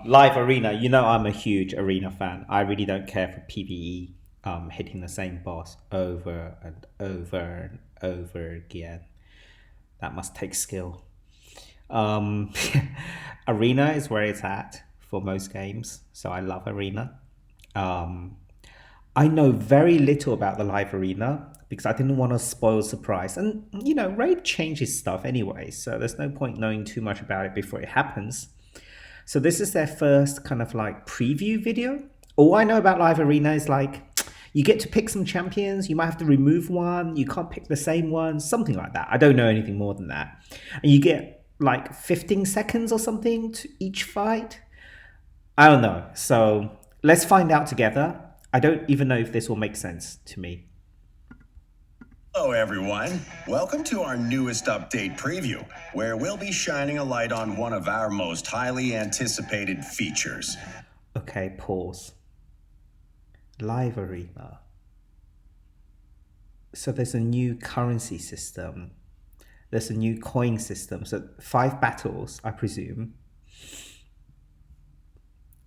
Live arena, you know I'm a huge arena fan. I really don't care for PvE, hitting the same boss over and over and over again. That must take skill. Um, Arena is where it's at for most games, so I love Arena. Um, I know very little about the live arena because I didn't want to spoil surprise. And Raid changes stuff anyway, so there's no point knowing too much about it before it happens. So this is their first kind of like preview video. All I know about live arena is like you get to pick some champions, you might have to remove one, you can't pick the same one, something like that. I don't know anything more than that. And you get like 15 seconds or something to each fight. I don't know. So let's find out together. I don't even know if this will make sense to me. Hello everyone, welcome to our newest update preview, where we'll be shining a light on one of our most highly anticipated features. Okay, pause. Live arena. So there's a new currency system. There's a new coin system. So 5 battles, I presume.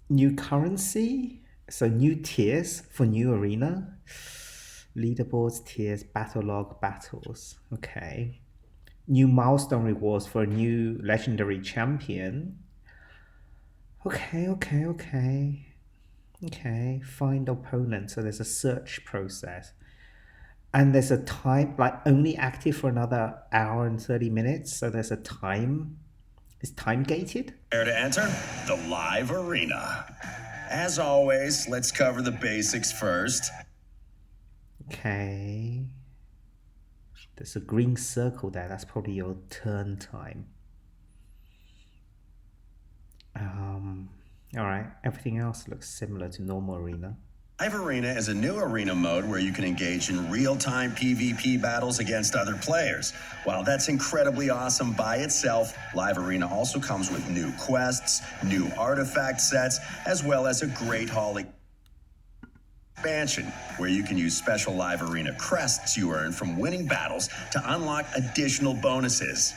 New currency? So new tiers for new arena? Leaderboards, tiers, battle log, battles. Okay. New milestone rewards for a new legendary champion. Okay. Find opponent. So there's a search process. And there's a time, like only active for another hour and 30 minutes. So there's a time. It's time gated. Prepare to enter the live arena. As always, let's cover the basics first. Okay. There's a green circle there. That's probably your turn time. All right. Everything else looks similar to normal arena. Live Arena is a new arena mode where you can engage in real-time PvP battles against other players. While that's incredibly awesome by itself, Live Arena also comes with new quests, new artifact sets, as well as a great haul expansion, where you can use special Live Arena crests you earn from winning battles to unlock additional bonuses.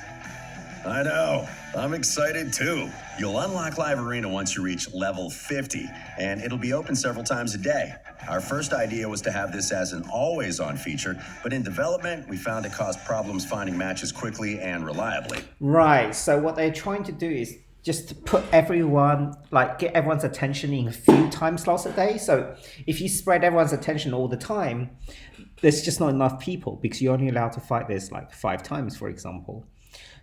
I know, I'm excited too. You'll unlock Live Arena once you reach level 50, and it'll be open several times a day. Our first idea was to have this as an always-on feature, but in development, we found it caused problems finding matches quickly and reliably. Right, so what they're trying to do is just to put everyone, like get everyone's attention in a few time slots a day. So if you spread everyone's attention all the time, there's just not enough people because you're only allowed to fight this like 5 times, for example.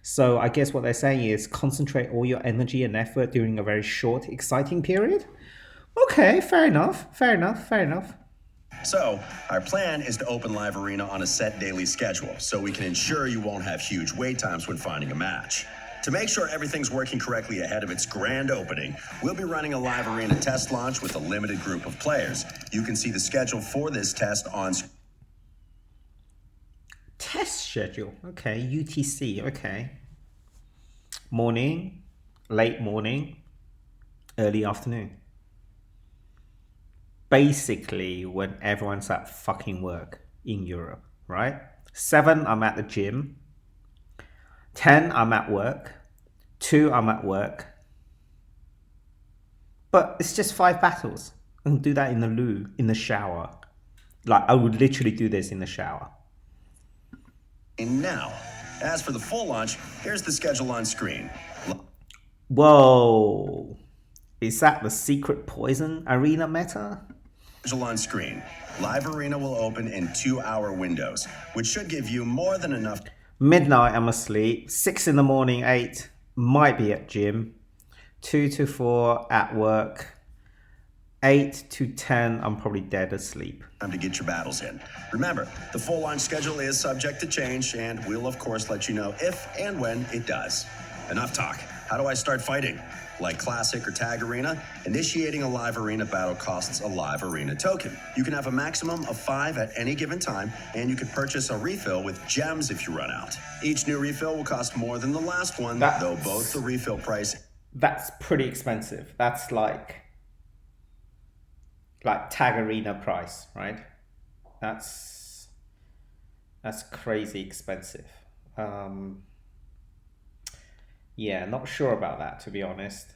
So I guess what they're saying is concentrate all your energy and effort during a very short, exciting period. Okay, fair enough. So, our plan is to open Live Arena on a set daily schedule, so we can ensure you won't have huge wait times when finding a match. To make sure everything's working correctly ahead of its grand opening, we'll be running a Live Arena test launch with a limited group of players. You can see the schedule for this test on Test schedule. Okay, UTC. Okay. Morning, late morning, early afternoon. Basically, when everyone's at fucking work in Europe, right? 7, I'm at the gym. 10, I'm at work. 2, I'm at work. But it's just 5 battles. I can do that in the loo, in the shower. Like, I would literally do this in the shower. now. As for the full launch, here's the schedule on screen. Whoa. Is that the secret poison arena meta? Schedule on screen. Live Arena will open in 2-hour windows, which should give you more than enough. Midnight, I'm asleep. 6 in the morning, 8, might be at gym. 2 to 4 at work. 8 to 10, I'm probably dead asleep. Time to get your battles in. Remember, the full launch schedule is subject to change, and we'll of course let you know if and when it does. Enough talk. How do I start fighting? Like Classic or Tag Arena, initiating a Live Arena battle costs a Live Arena token. You can have a maximum of 5 at any given time, and you can purchase a refill with gems if you run out. Each new refill will cost more than the last one, though both the refill price... That's pretty expensive. That's like Tag Arena price, right? That's crazy expensive. Yeah, not sure about that, to be honest.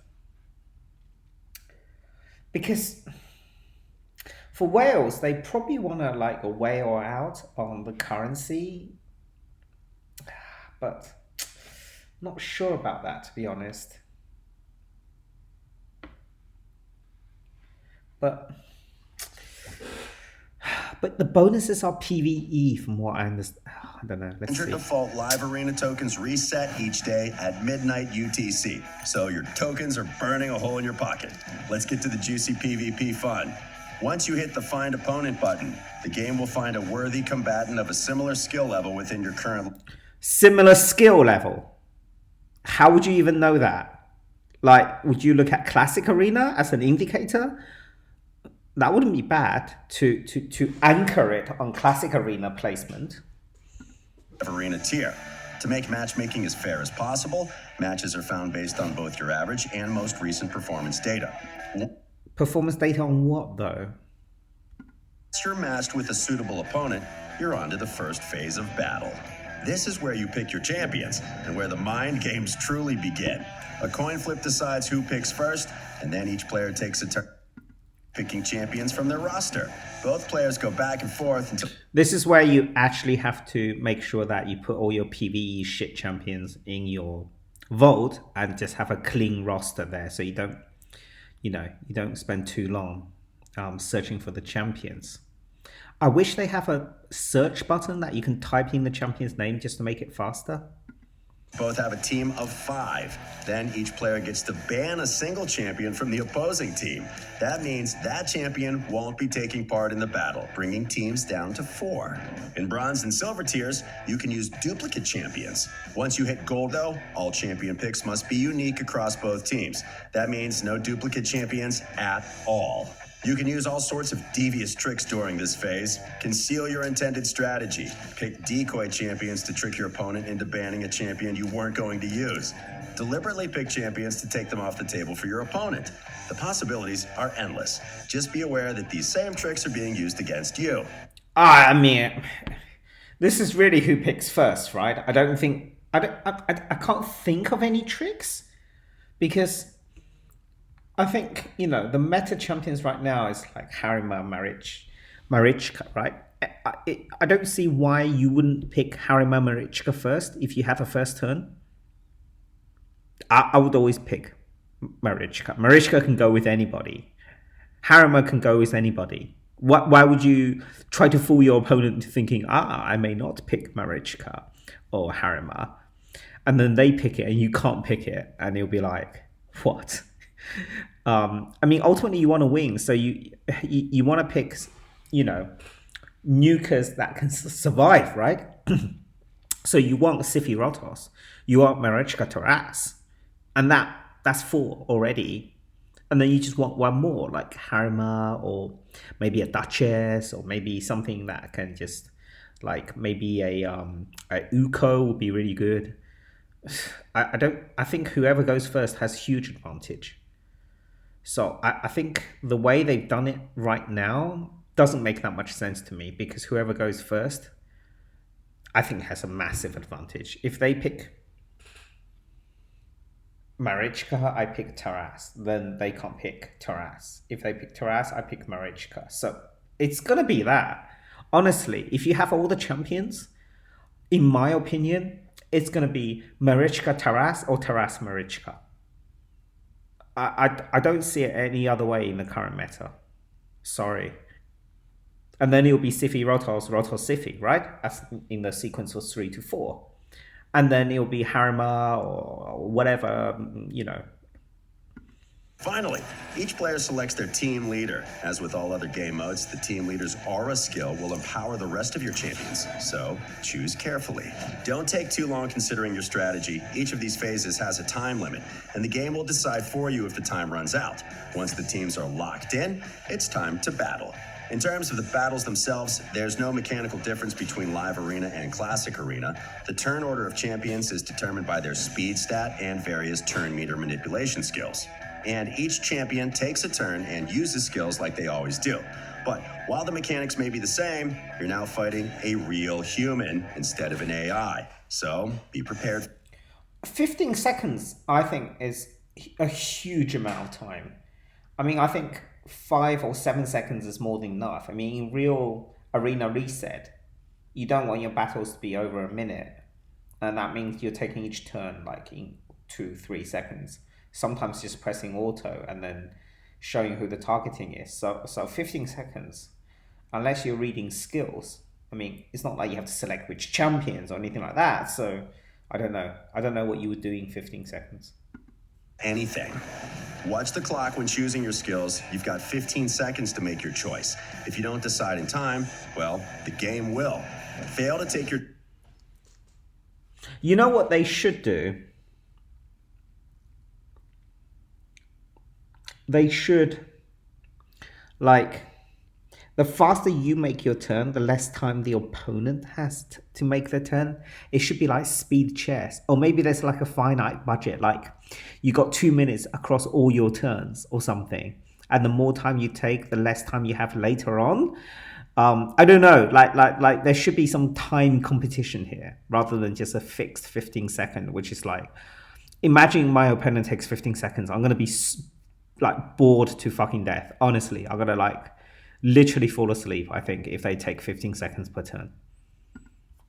because for whales, they probably want to like a whale out on the currency, but not sure about that to be honest. But the bonuses are PVE from what I understand. I don't know. Let's Your see. default live arena tokens reset each day at midnight UTC, so your tokens are burning a hole in your pocket. Let's get to the juicy PvP fun. Once you hit the Find Opponent button, the game will find a worthy combatant of a similar skill level within your current... Similar skill level. How would you even know that? Like, would you look at Classic Arena as an indicator? That wouldn't be bad to anchor it on Classic Arena placement. Arena tier. To make matchmaking as fair as possible, matches are found based on both your average and most recent performance data. Performance data on what, though? Once you're matched with a suitable opponent, you're on to the first phase of battle. This is where you pick your champions and where the mind games truly begin. A coin flip decides who picks first, and then each player takes a turn picking champions from their roster. Both players go back and forth until... This is where you actually have to make sure that you put all your PvE shit champions in your vault and just have a clean roster there, so you don't, you don't spend too long searching for the champions. I wish they have a search button that you can type in the champion's name just to make it faster. Both have a team of 5. Then each player gets to ban a single champion from the opposing team. That means that champion won't be taking part in the battle, bringing teams down to 4. In bronze and silver tiers, you can use duplicate champions. Once you hit gold, though, all champion picks must be unique across both teams. That means no duplicate champions at all. You can use all sorts of devious tricks during this phase. Conceal your intended strategy. Pick decoy champions to trick your opponent into banning a champion you weren't going to use. Deliberately pick champions to take them off the table for your opponent. The possibilities are endless. Just be aware that these same tricks are being used against you. I mean, this is really who picks first, right? I can't think of any tricks because I think, the meta champions right now is like Harima, Marichka, right? I don't see why you wouldn't pick Harima, Marichka first if you have a first turn. I would always pick Marichka. Marichka can go with anybody. Harima can go with anybody. Why would you try to fool your opponent into thinking, I may not pick Marichka or Harima? And then they pick it and you can't pick it. And you'll be like, what? Ultimately you want to win, so you want to pick, nukers that can survive, right? So you want Sify Rotos, you want Marichka Taras, and that's 4 already. And then you just want one more, like Harima, or maybe a Duchess, or maybe something that can just, like maybe a Uko would be really good. I think whoever goes first has huge advantage. So I think the way they've done it right now doesn't make that much sense to me, because whoever goes first, I think has a massive advantage. If they pick Marichka, I pick Taras, then they can't pick Taras. If they pick Taras, I pick Marichka. So it's going to be that. Honestly, if you have all the champions, in my opinion, it's going to be Marichka Taras or Taras Marichka. I don't see it any other way in the current meta. Sorry. And then it'll be Sify Rotos, Rotos Sify, right? As in the sequence was 3 to 4. And then it'll be Harima or whatever, Finally, each player selects their team leader. As with all other game modes, the team leader's aura skill will empower the rest of your champions, so choose carefully. Don't take too long considering your strategy. Each of these phases has a time limit, and the game will decide for you if the time runs out. Once the teams are locked in, it's time to battle. In terms of the battles themselves, there's no mechanical difference between Live Arena and Classic Arena. The turn order of champions is determined by their speed stat and various turn meter manipulation skills. And each champion takes a turn and uses skills like they always do. But while the mechanics may be the same, you're now fighting a real human instead of an AI. So be prepared. 15 seconds, I think, is a huge amount of time. I think 5 or 7 seconds is more than enough. I mean, in real arena reset, you don't want your battles to be over a minute, and that means you're taking each turn like in 2 3 seconds. Sometimes just pressing auto and then showing who the targeting is. So 15 seconds, unless you're reading skills. I mean, it's not like you have to select which champions or anything like that. So I don't know. I don't know what you would do in 15 seconds. Anything. Watch the clock when choosing your skills. You've got 15 seconds to make your choice. If you don't decide in time, well, the game will. Fail to take your... You know what they should do? They should, like, the faster you make your turn, the less time the opponent has to make their turn. It should be like speed chess. Or maybe there's like a finite budget, like you got 2 minutes across all your turns or something. And the more time you take, the less time you have later on. I don't know, like there should be some time competition here rather than just a fixed 15 second, which is like, imagine my opponent takes 15 seconds. I'm going to be like bored to fucking death. Honestly, I'm going to like literally fall asleep, I think, if they take 15 seconds per turn.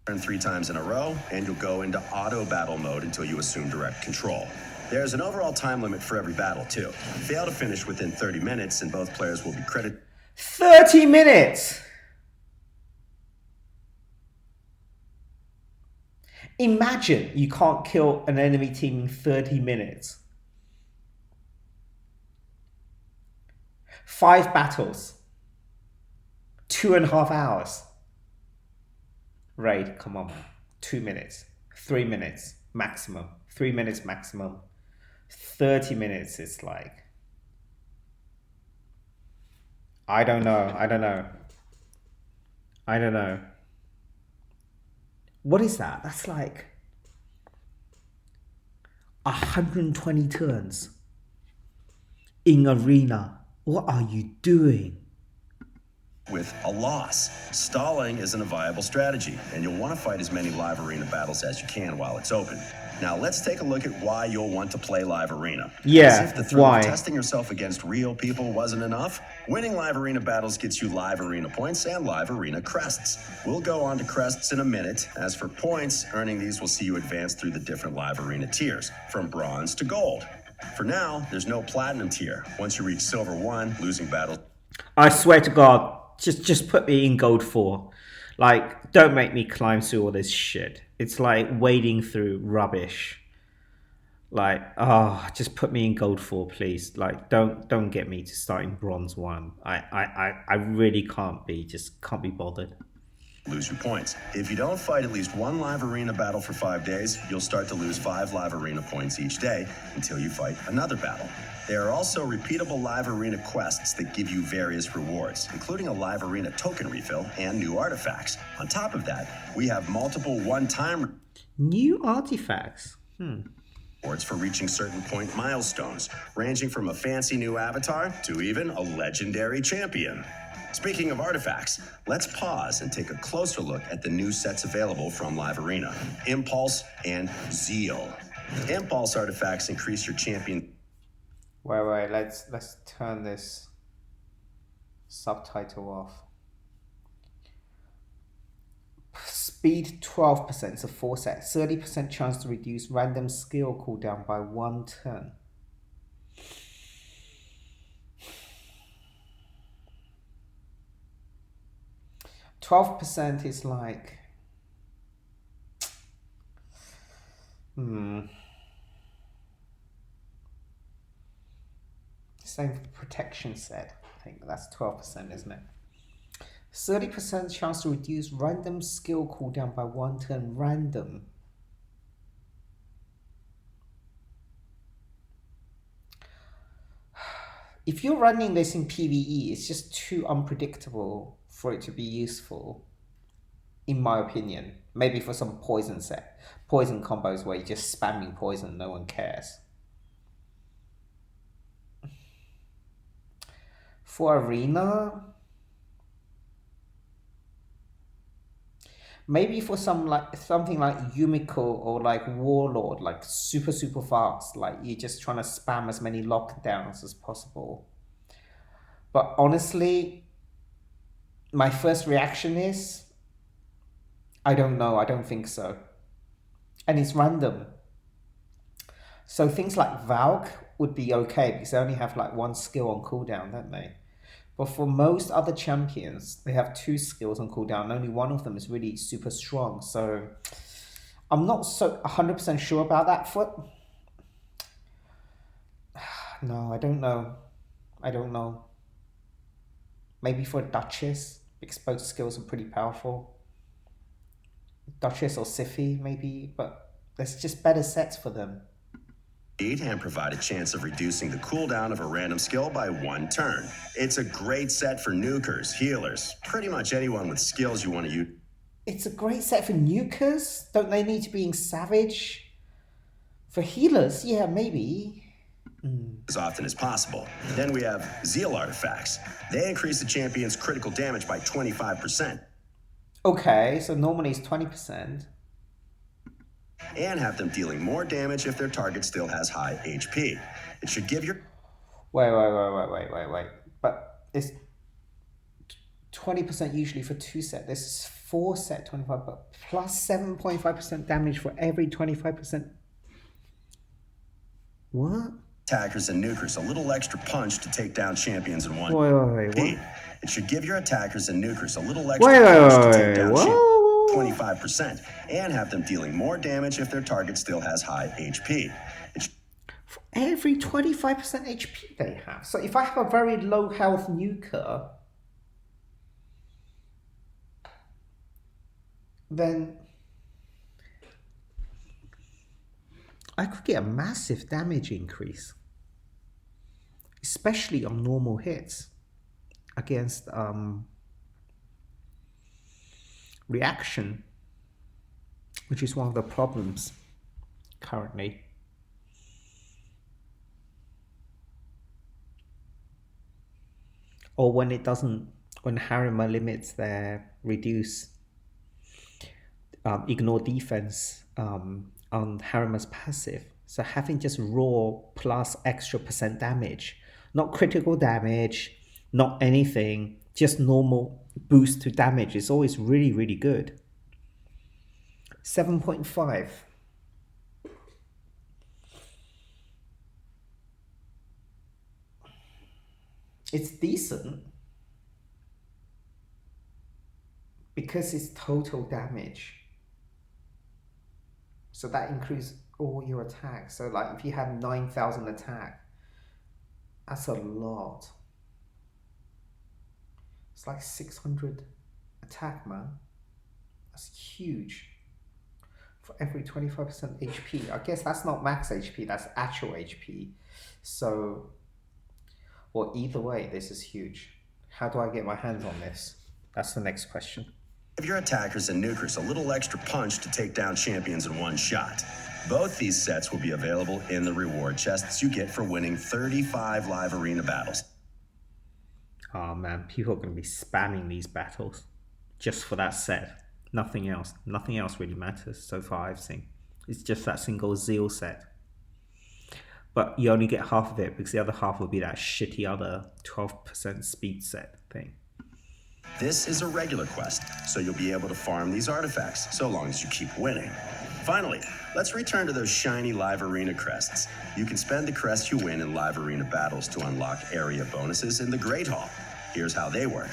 Turn 3 times in a row, and you'll go into auto battle mode until you assume direct control. There's an overall time limit for every battle, too. Fail to finish within 30 minutes, and both players will be credited. 30 minutes! Imagine you can't kill an enemy team in 30 minutes. 5 battles. 2.5 hours. Raid, come on. 2 minutes. 3 minutes maximum. 3 minutes maximum. 30 minutes is like... I don't know. What is that? That's like 120 turns in arena. What are you doing? With a loss. Stalling isn't a viable strategy, and you'll want to fight as many live arena battles as you can while it's open. Now let's take a look at why you'll want to play live arena. Yeah, as if the thrill why? of testing yourself against real people wasn't enough, winning live arena battles gets you live arena points and live arena crests. We'll go on to crests in a minute. As for points, earning these will see you advance through the different live arena tiers, from bronze to gold. For now, there's no platinum tier. Once you reach silver 1, losing battles... I swear to God, just put me in gold 4. Like, don't make me climb through all this shit. It's like wading through rubbish. Like, just put me in gold 4, please. Like, don't get me to start in bronze 1. I really can't be bothered. Lose your points. If you don't fight at least 1 live arena battle for 5 days, you'll start to lose 5 live arena points each day until you fight another battle. There are also repeatable live arena quests that give you various rewards, including a live arena token refill and new artifacts. On top of that, we have multiple one-time new artifacts. rewards for reaching certain point milestones, ranging from a fancy new avatar to even a legendary champion. Speaking of artifacts, let's pause and take a closer look at the new sets available from Live Arena, Impulse and Zeal. Impulse artifacts increase your champion... Wait, let's turn this subtitle off. Speed 12%, so 4 sets. 30% chance to reduce random skill cooldown by 1 turn. %, is like... Same for the protection set. I think that's 12%, isn't it? 30% chance to reduce random skill cooldown by 1 turn. Random. If you're running this in PvE, it's just too unpredictable for it to be useful, in my opinion. Maybe for some poison combos where you're just spamming poison, no one cares. For arena, maybe for something like Yumiko or like Warlord, like super fast, like you're just trying to spam as many lockdowns as possible. But honestly, my first reaction is I don't know. I don't think so. And it's random. So things like Valk would be okay because they only have like one skill on cooldown, don't they? But for most other champions, they have two skills on cooldown. And only one of them is really super strong. So I'm not so 100% sure about that. No, I don't know. I don't know. Maybe for Duchess, because both skills are pretty powerful. Duchess or Siphi, maybe, but there's just better sets for them. And provide a chance of reducing the cooldown of a random skill by 1 turn. It's a great set for nukers, healers, pretty much anyone with skills you want to use. It's a great set for nukers. Don't they need to be in Savage? For healers, yeah, maybe. As often as possible. Then we have Zeal artifacts. They increase the champion's critical damage by 25%. Okay, so normally it's 20%. And have them dealing more damage if their target still has high HP. It should give your... Wait. But it's 20% usually for 2 set. This is 4 set 25, but plus 7.5% damage for every 25%. What? Attackers and nukers a little extra punch to take down champions in one. Wait, what? It should give your attackers and nukers a little extra punch to take down champions 25% and have them dealing more damage if their target still has high HP. For every 25% HP they have. So if I have a very low health nuker, then I could get a massive damage increase, especially on normal hits against reaction, which is one of the problems currently. Or when it doesn't, when Harima limits their reduce ignore defense on Harima's passive. So having just raw plus extra percent damage, not critical damage, not anything, just normal boost to damage is always really, really good. 7.5. It's decent because it's total damage. So that includes all your attacks. So like if you had 9,000 attack, that's a lot. It's like 600 attack, man. That's huge. For every 25% HP. I guess that's not max HP, that's actual HP. So, well, either way, this is huge. How do I get my hands on this? That's the next question. Give your attackers and nukers a little extra punch to take down champions in one shot. Both these sets will be available in the reward chests you get for winning 35 live arena battles. Oh man, people are going to be spamming these battles just for that set. Nothing else. Nothing else really matters so far I've seen. It's just that single Zeal set. But you only get half of it because the other half will be that shitty other 12% speed set thing. This is a regular quest, so you'll be able to farm these artifacts so long as you keep winning. Finally, let's return to those shiny live arena crests. You can spend the crest you win in live arena battles to unlock area bonuses in the Great Hall. Here's how they work.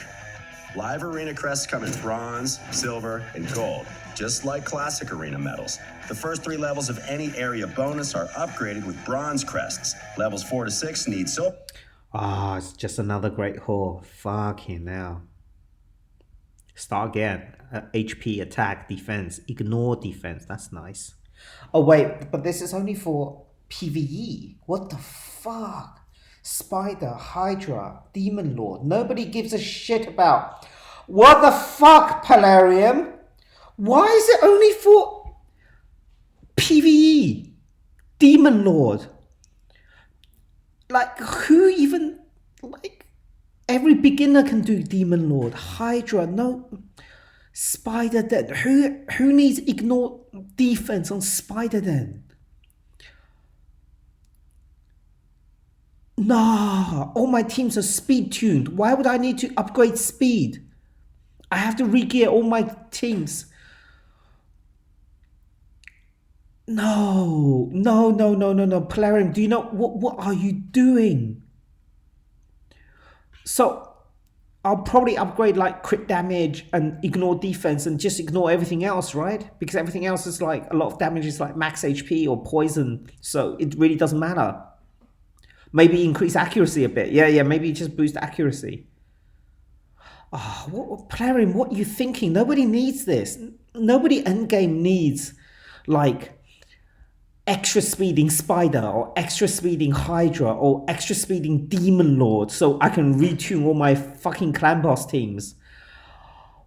Live arena crests come in bronze, silver, and gold, just like classic arena medals. The first 3 levels of any area bonus are upgraded with bronze crests. Levels 4 to 6 need silver. It's just another Great Hall. Fucking hell. Start again. HP, attack, defense, ignore defense. That's nice. Oh wait, but this is only for PvE. What the fuck? Spider, Hydra, Demon Lord. Nobody gives a shit about. What the fuck, Palarium? Why is it only for PvE? Demon Lord. Like, who even... Like, every beginner can do Demon Lord. Hydra, no... Spider Den. Who needs ignore defense on Spider Den? Nah, all my teams are speed tuned. Why would I need to upgrade speed? I have to re-gear all my teams. No, no, no, no, no, no. Polarium, do you know what are you doing? So I'll probably upgrade like crit damage and ignore defense and just ignore everything else, right? Because everything else is like a lot of damage is like max HP or poison. So it really doesn't matter. Maybe increase accuracy a bit. Yeah, maybe just boost accuracy. Oh, Polarium, what are you thinking? Nobody needs this. Nobody endgame needs like extra speeding Spider or extra speeding Hydra or extra speeding Demon Lord so I can retune all my fucking clan boss teams.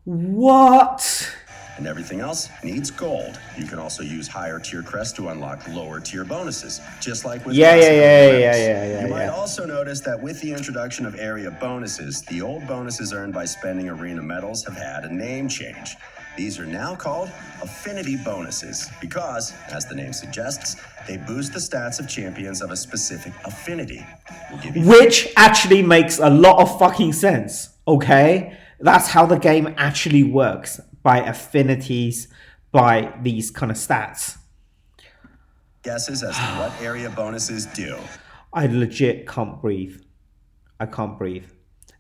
What? And everything else needs gold. You can also use higher tier crests to unlock lower tier bonuses, just like with Yeah. You might also notice that with the introduction of area bonuses, the old bonuses earned by spending arena medals have had a name change. These are now called affinity bonuses because, as the name suggests, they boost the stats of champions of a specific affinity. Which actually makes a lot of fucking sense, okay? That's how the game actually works, by affinities, by these kind of stats. Guesses as to what area bonuses do. I legit can't breathe. I can't breathe.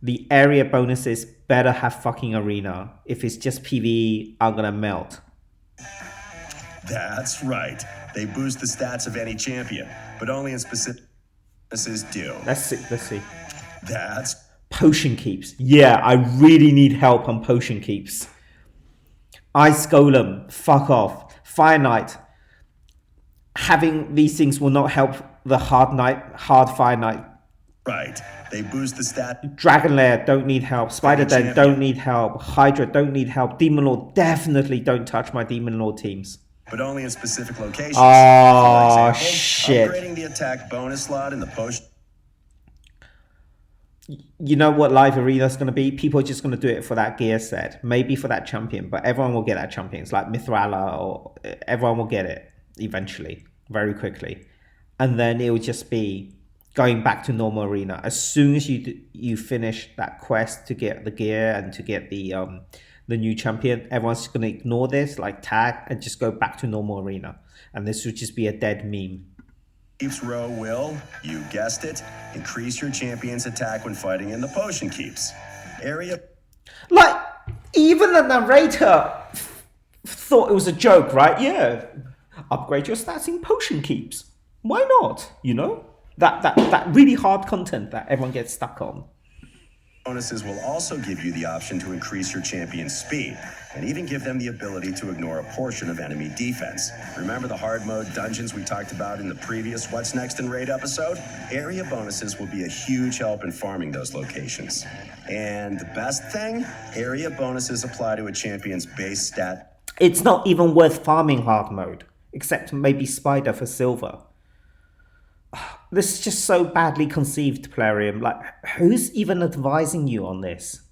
The area bonuses better have fucking arena. If it's just PvE, I'm gonna melt. That's right. They boost the stats of any champion, but only in specific bonuses do. Let's see. That's potion keeps. Yeah, I really need help on potion keeps. Ice Golem, fuck off. Fire Knight. Having these things will not help the hard Fire Knight. Right. They boost the stat. Dragon Lair don't need help. Spider Den don't need help. Hydra don't need help. Demon Lord definitely don't touch my Demon Lord teams. But only in specific locations. Oh, For example, shit. upgrading the attack bonus slot in the potion. You know what live arena is going to be? People are just going to do it for that gear set. Maybe for that champion, but everyone will get that champion. It's like Mithrala, or everyone will get it eventually, very quickly. And then it will just be going back to normal arena. As soon as you finish that quest to get the gear and to get the new champion, everyone's going to ignore this, like tag, and just go back to normal arena. And this would just be a dead meme. Keeps row will, you guessed it, increase your champion's attack when fighting in the potion keeps. Area. Like, even the narrator thought it was a joke, right? Yeah, upgrade your stats in potion keeps. Why not? You know? That really hard content that everyone gets stuck on. Bonuses will also give you the option to increase your champion's speed, and even give them the ability to ignore a portion of enemy defense. Remember the hard mode dungeons we talked about in the previous What's Next in Raid episode? Area bonuses will be a huge help in farming those locations. And the best thing? Area bonuses apply to a champion's base stat. It's not even worth farming hard mode, except maybe Spider for silver. This is just so badly conceived, Polarium. Like, who's even advising you on this?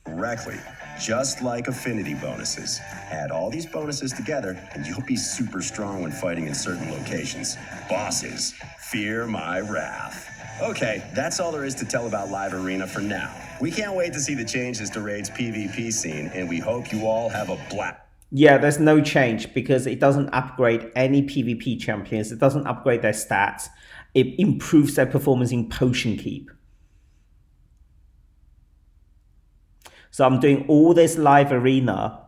Correctly, just like affinity bonuses. Add all these bonuses together, and you'll be super strong when fighting in certain locations. Bosses, fear my wrath. Okay, that's all there is to tell about Live Arena for now. We can't wait to see the changes to Raid's PvP scene, and we hope you all have a blast. Yeah, there's no change because it doesn't upgrade any PvP champions. It doesn't upgrade their stats. It improves their performance in Potion Keep. So I'm doing all this live arena.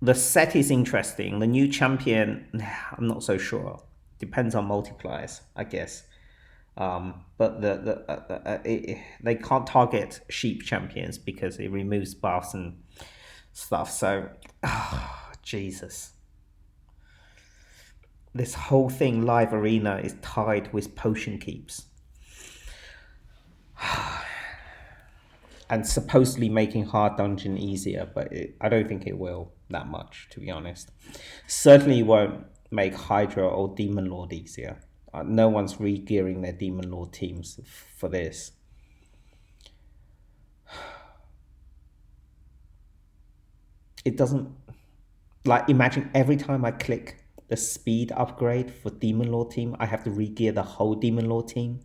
The set is interesting. The new champion, I'm not so sure. Depends on multipliers, I guess. But they can't target sheep champions because it removes buffs and stuff. So, Jesus. This whole thing, live arena, is tied with potion keeps. And supposedly making hard dungeon easier, but I don't think it will that much, to be honest. Certainly won't make Hydra or Demon Lord easier. No one's re-gearing their Demon Lord teams for this. It doesn't... Like, imagine every time I click the speed upgrade for Demon Lord team, I have to re-gear the whole Demon Lord team.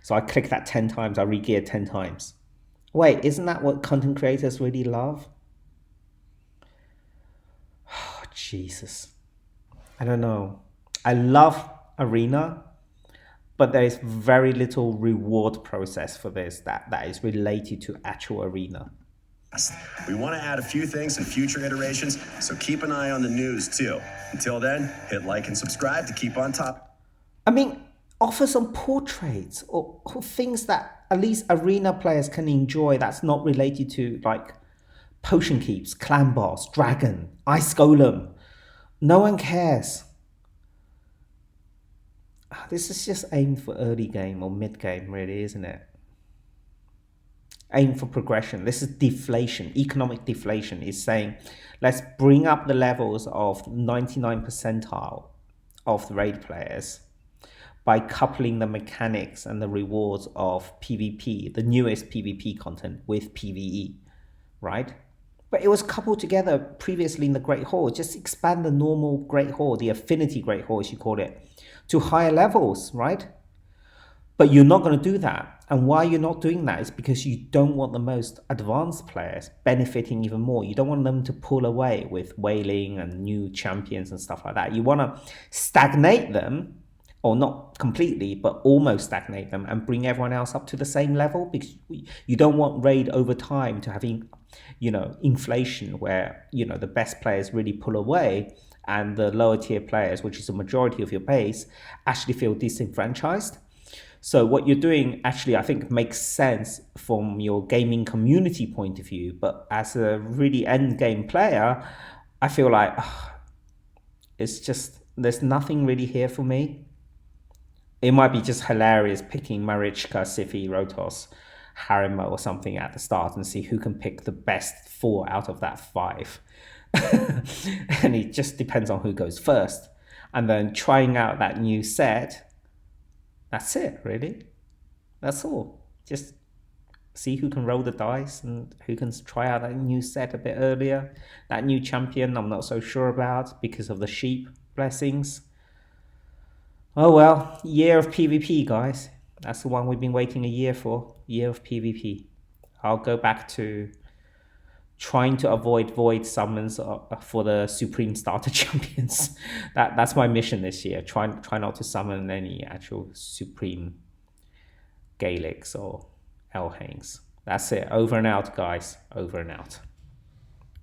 So I click that 10 times, I re-gear 10 times. Wait, isn't that what content creators really love? Oh, Jesus. I don't know. I love Arena, but there is very little reward process for this that is related to actual Arena. We want to add a few things in future iterations, so keep an eye on the news too. Until then, hit like and subscribe to keep on top. I mean, offer some portraits or things that at least Arena players can enjoy that's not related to like potion keeps, clan boss, dragon, ice golem. No one cares. This is just aimed for early game or mid game, really, isn't it? Aim for progression. This is deflation. Economic deflation is saying, let's bring up the levels of 99 percentile of the raid players by coupling the mechanics and the rewards of PvP, the newest PvP content, with PvE, right? But it was coupled together previously in the Great Hall. Just expand the normal Great Hall, the Affinity Great Hall, as you call it, to higher levels, right? But you're not going to do that. And why you're not doing that is because you don't want the most advanced players benefiting even more. You don't want them to pull away with whaling and new champions and stuff like that. You want to stagnate them, or not completely, but almost stagnate them and bring everyone else up to the same level, because you don't want raid over time to having, inflation where, the best players really pull away and the lower tier players, which is the majority of your base, actually feel disenfranchised. So what you're doing actually, I think, makes sense from your gaming community point of view. But as a really end game player, I feel like it's just, there's nothing really here for me. It might be just hilarious picking Marichka, Sify, Rotos, Harima or something at the start and see who can pick the best 4 out of that 5. And it just depends on who goes first. And then trying out that new set. That's it, really. That's all. Just see who can roll the dice and who can try out that new set a bit earlier. That new champion I'm not so sure about because of the sheep blessings. Oh well, year of PvP, guys. That's the one we've been waiting a year for. Year of PvP. I'll go back to trying to avoid void summons for the Supreme Starter Champions. That's my mission this year. Try not to summon any actual Supreme Gaelics or Elhains. That's it. Over and out, guys. Over and out.